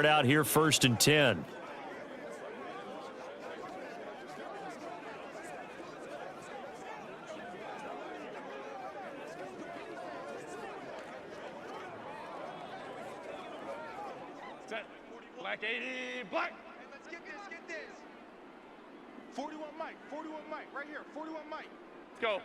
Out here, 1st and 10. Black 80, black. Hey, let's get this. 41 Mike, right here, 41 Mike. Let's go.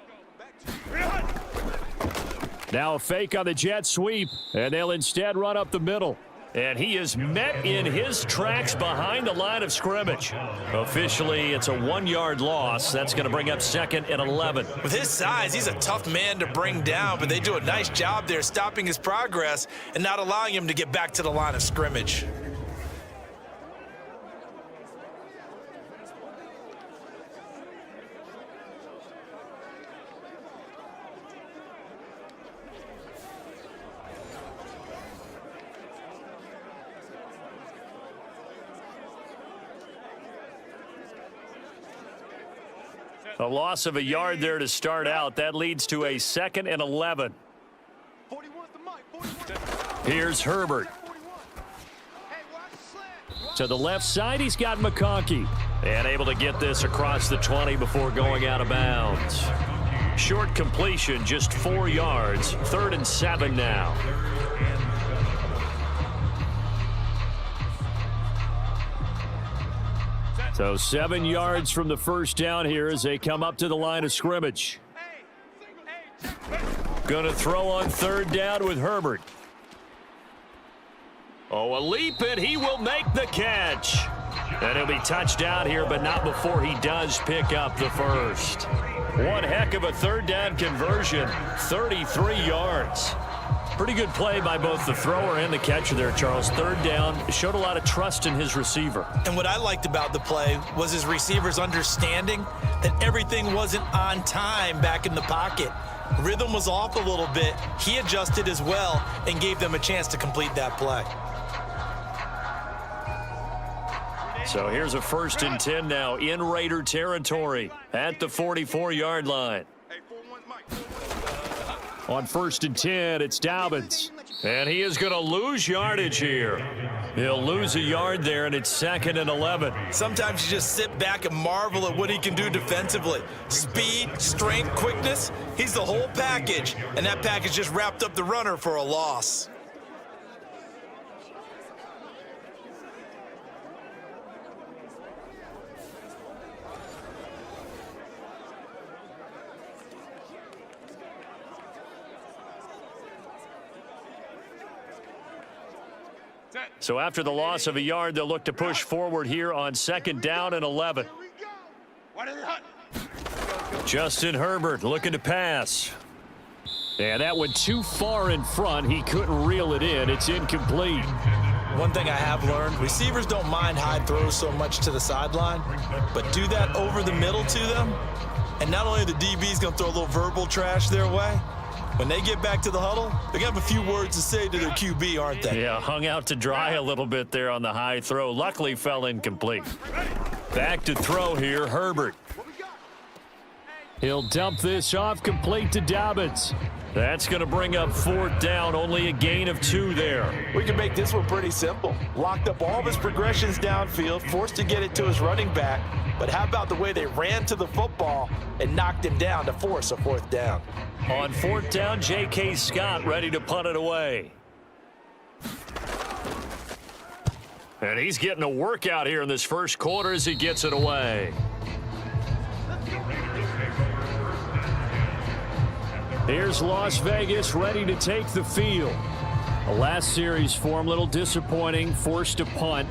Now a fake on the jet sweep, and they'll instead run up the middle. And he is met in his tracks behind the line of scrimmage. Officially, it's a 1-yard loss. That's going to bring up 2nd and 11. With his size, he's a tough man to bring down, but they do a nice job there stopping his progress and not allowing him to get back to the line of scrimmage. A loss of a yard there to start out. That leads to a 2nd and 11. Here's Herbert. To the left side, he's got McConkey. And able to get this across the 20 before going out of bounds. Short completion, just 4 yards. 3rd and 7 now. So 7 yards from the first down here as they come up to the line of scrimmage. Going to throw on 3rd down with Herbert. Oh, a leap, and he will make the catch. And he'll be touched out here, but not before he does pick up the first. One heck of a 3rd down conversion, 33 yards. Pretty good play by both the thrower and the catcher there, Charles. 3rd down, showed a lot of trust in his receiver. And what I liked about the play was his receivers understanding that everything wasn't on time back in the pocket. Rhythm was off a little bit. He adjusted as well and gave them a chance to complete that play. So here's a 1st and 10 now in Raider territory at the 44-yard line. On 1st and 10, it's Dobbins. And he is going to lose yardage here. He'll lose a yard there, and it's 2nd and 11. Sometimes you just sit back and marvel at what he can do defensively. Speed, strength, quickness, he's the whole package. And that package just wrapped up the runner for a loss. So after the loss of a yard, they'll look to push forward here on 2nd down and 11. Justin Herbert looking to pass. And that went too far in front. He couldn't reel it in. It's incomplete. One thing I have learned, receivers don't mind high throws so much to the sideline, but do that over the middle to them, and not only the DB's going to throw a little verbal trash their way, when they get back to the huddle, they're going to have a few words to say to their QB, aren't they? Yeah, hung out to dry a little bit there on the high throw. Luckily fell incomplete. Back to throw here, Herbert. He'll dump this off complete to Dobbins. That's going to bring up 4th down, only a gain of 2 there. We can make this one pretty simple. Locked up all of his progressions downfield, forced to get it to his running back. But how about the way they ran to the football and knocked him down to force a 4th down? On 4th down, J.K. Scott ready to punt it away. And he's getting a workout here in this first quarter as he gets it away. Here's Las Vegas ready to take the field. The last series for him, a little disappointing, forced to punt.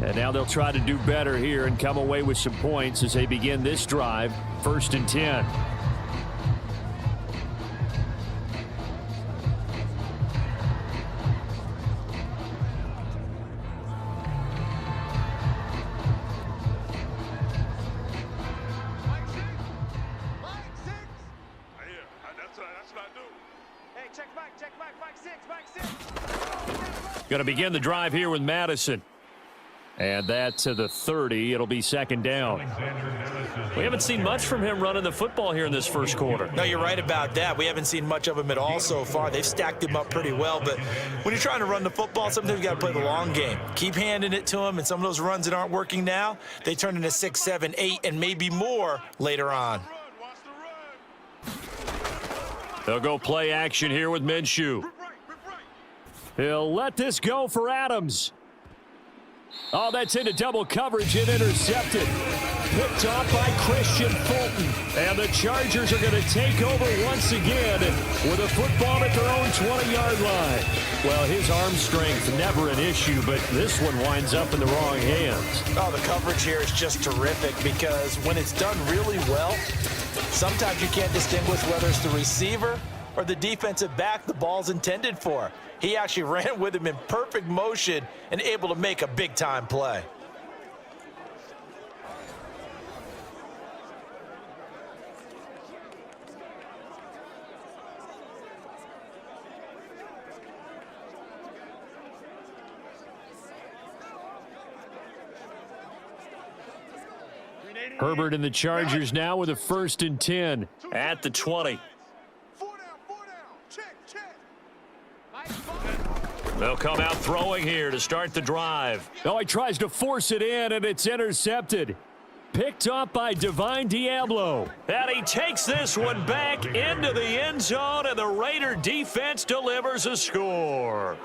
And now they'll try to do better here and come away with some points as they begin this drive, 1st and 10. Going to begin the drive here with Madison. And that to the 30. It'll be second down. We haven't seen much from him running the football here in this first quarter. No, you're right about that. We haven't seen much of him at all so far. They've stacked him up pretty well. But when you're trying to run the football, sometimes you got to play the long game. Keep handing it to him, and some of those runs that aren't working now, they turn into 6, 7, 8, and maybe more later on. They'll go play action here with Minshew. He'll let this go for Adams. Oh, that's into double coverage and intercepted. Picked off by Christian Fulton. And the Chargers are going to take over once again with a football at their own 20-yard line. Well, his arm strength, never an issue, but this one winds up in the wrong hands. Oh, the coverage here is just terrific because when it's done really well, sometimes you can't distinguish whether it's the receiver or the defensive back the ball's intended for. He actually ran with him in perfect motion and able to make a big-time play. Herbert and the Chargers now with a 1st and 10 at the 20. They'll come out throwing here to start the drive. Oh, he tries to force it in, and it's intercepted. Picked up by Divine Diablo. And he takes this one back into the end zone, and the Raider defense delivers a score.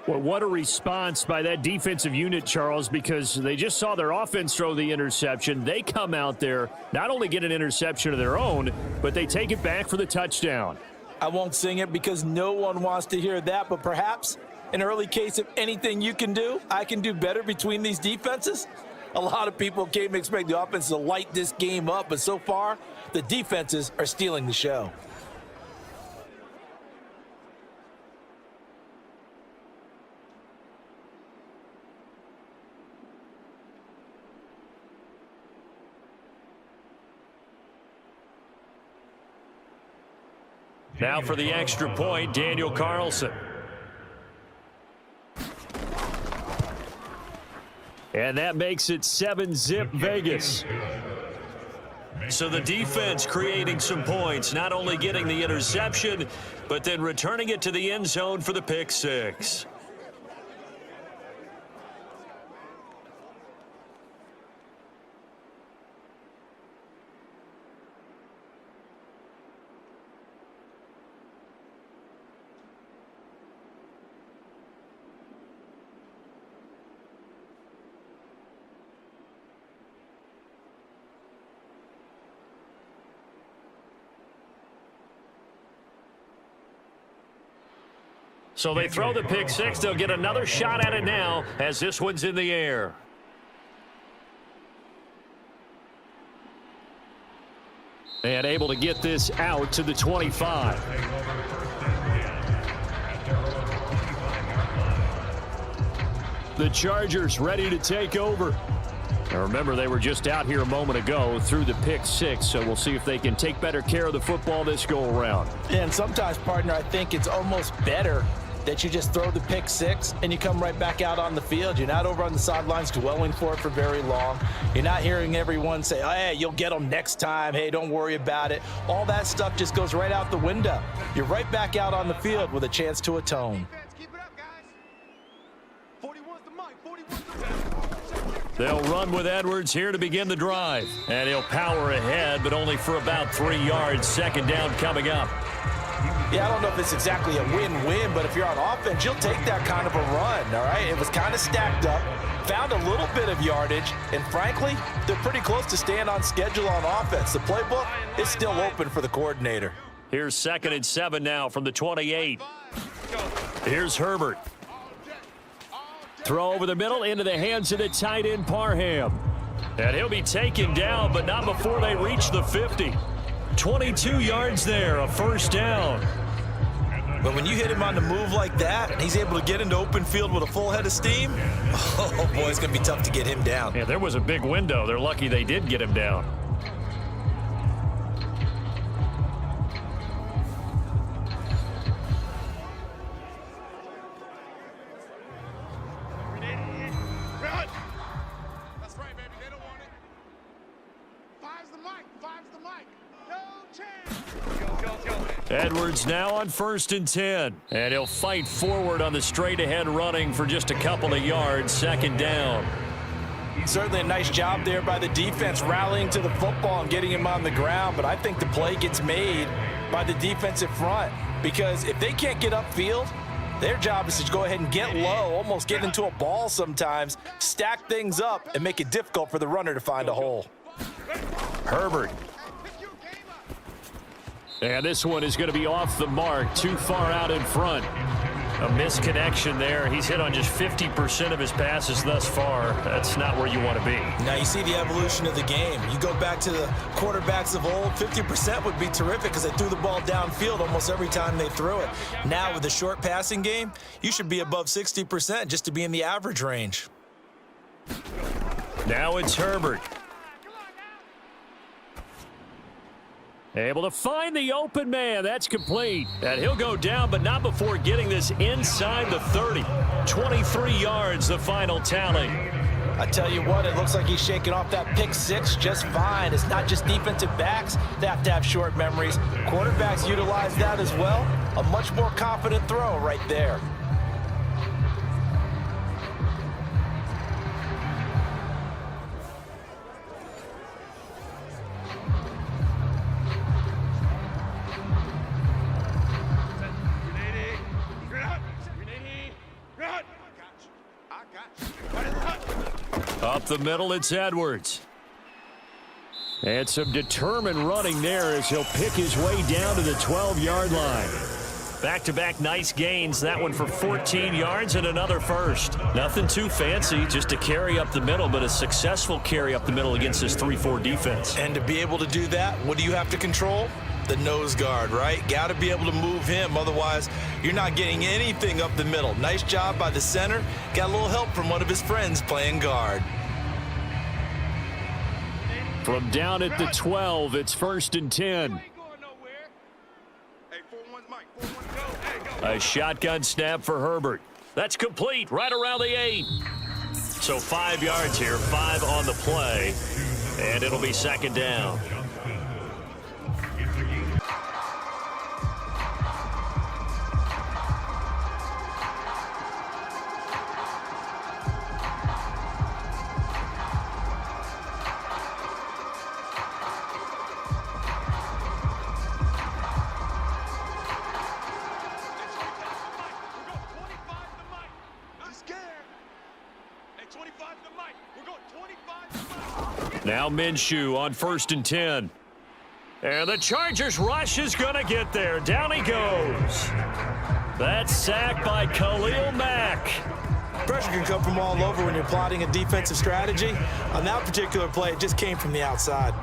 Well, what a response by that defensive unit, Charles, because they just saw their offense throw the interception. They come out there, not only get an interception of their own, but they take it back for the touchdown. I won't sing it because no one wants to hear that, but perhaps an early case of anything you can do, I can do better between these defenses. A lot of people came to expect the offense to light this game up, but so far, the defenses are stealing the show. Now for the extra point, Daniel Carlson. And that makes it 7-zip Vegas. So the defense creating some points, not only getting the interception, but then returning it to the end zone for the pick six. So they throw the pick six. They'll get another shot at it now as this one's in the air. And able to get this out to the 25. The Chargers ready to take over. Now remember, they were just out here a moment ago through the pick six, so we'll see if they can take better care of the football this go-around. And sometimes, partner, I think it's almost better that you just throw the pick six and you come right back out on the field. You're not over on the sidelines dwelling for it for very long. You're not hearing everyone say, oh, hey, you'll get them next time. Hey, don't worry about it. All that stuff just goes right out the window. You're right back out on the field with a chance to atone. They'll run with Edwards here to begin the drive. And he'll power ahead, but only for about 3 yards. Second down coming up. Yeah, I don't know if it's exactly a win-win, but if you're on offense, you'll take that kind of a run, all right? It was kind of stacked up, found a little bit of yardage, and frankly, they're pretty close to staying on schedule on offense. The playbook is still open for the coordinator. Here's 2nd and 7 now from the 28. Here's Herbert. Throw over the middle into the hands of the tight end Parham. And he'll be taken down, but not before they reach the 50. 22 yards there, a first down. But when you hit him on the move like that, and he's able to get into open field with a full head of steam, oh, boy, it's going to be tough to get him down. Yeah, there was a big window. They're lucky they did get him down. Edwards now on 1st and 10. And he'll fight forward on the straight-ahead running for just a couple of yards, 2nd down. Certainly a nice job there by the defense rallying to the football and getting him on the ground, but I think the play gets made by the defensive front because if they can't get upfield, their job is to go ahead and get low, almost get into a ball sometimes, stack things up, and make it difficult for the runner to find a hole. Herbert. And this one is going to be off the mark, too far out in front. A misconnection there. He's hit on just 50% of his passes thus far. That's not where you want to be. Now you see the evolution of the game. You go back to the quarterbacks of old, 50% would be terrific because they threw the ball downfield almost every time they threw it. Now with the short passing game, you should be above 60% just to be in the average range. Now it's Herbert. Able to find the open man. That's complete. And he'll go down, but not before getting this inside the 30. 23 yards, the final tally. I tell you what, it looks like he's shaking off that pick six just fine. It's not just defensive backs that have to have short memories. Quarterbacks utilize that as well. A much more confident throw right there. Up the middle, it's Edwards. And some determined running there as he'll pick his way down to the 12-yard line. Back-to-back nice gains. That one for 14 yards and another first. Nothing too fancy, just a carry up the middle, but a successful carry up the middle against this 3-4 defense. And to be able to do that, what do you have to control? The nose guard, right? Got to be able to move him. Otherwise, you're not getting anything up the middle. Nice job by the center. Got a little help from one of his friends playing guard. From down at the 12, it's 1st and 10. A shotgun snap for Herbert. That's complete right around the 8. So 5 yards here, 5 on the play, and it'll be 2nd down. Now Minshew on 1st and 10. And the Chargers rush is going to get there. Down he goes. That's sacked by Khalil Mack. Pressure can come from all over when you're plotting a defensive strategy. On that particular play, it just came from the outside.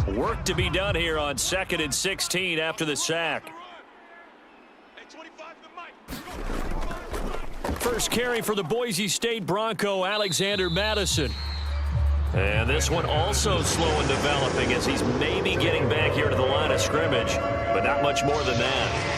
Work to be done here on 2nd and 16 after the sack. First carry for the Boise State Bronco, Alexander Mattison. And this one also slow in developing as he's maybe getting back here to the line of scrimmage, but not much more than that.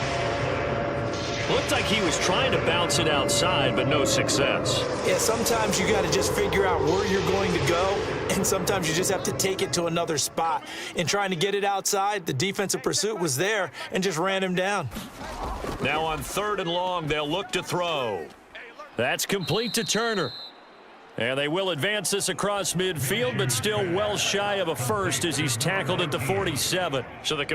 Looked like he was trying to bounce it outside, but no success. Yeah, sometimes you got to just figure out where you're going to go, and sometimes you just have to take it to another spot. In trying to get it outside, the defensive pursuit was there and just ran him down. Now on 3rd and long, they'll look to throw. That's complete to Turner. And they will advance this across midfield, but still well shy of a first as he's tackled at the 47. So the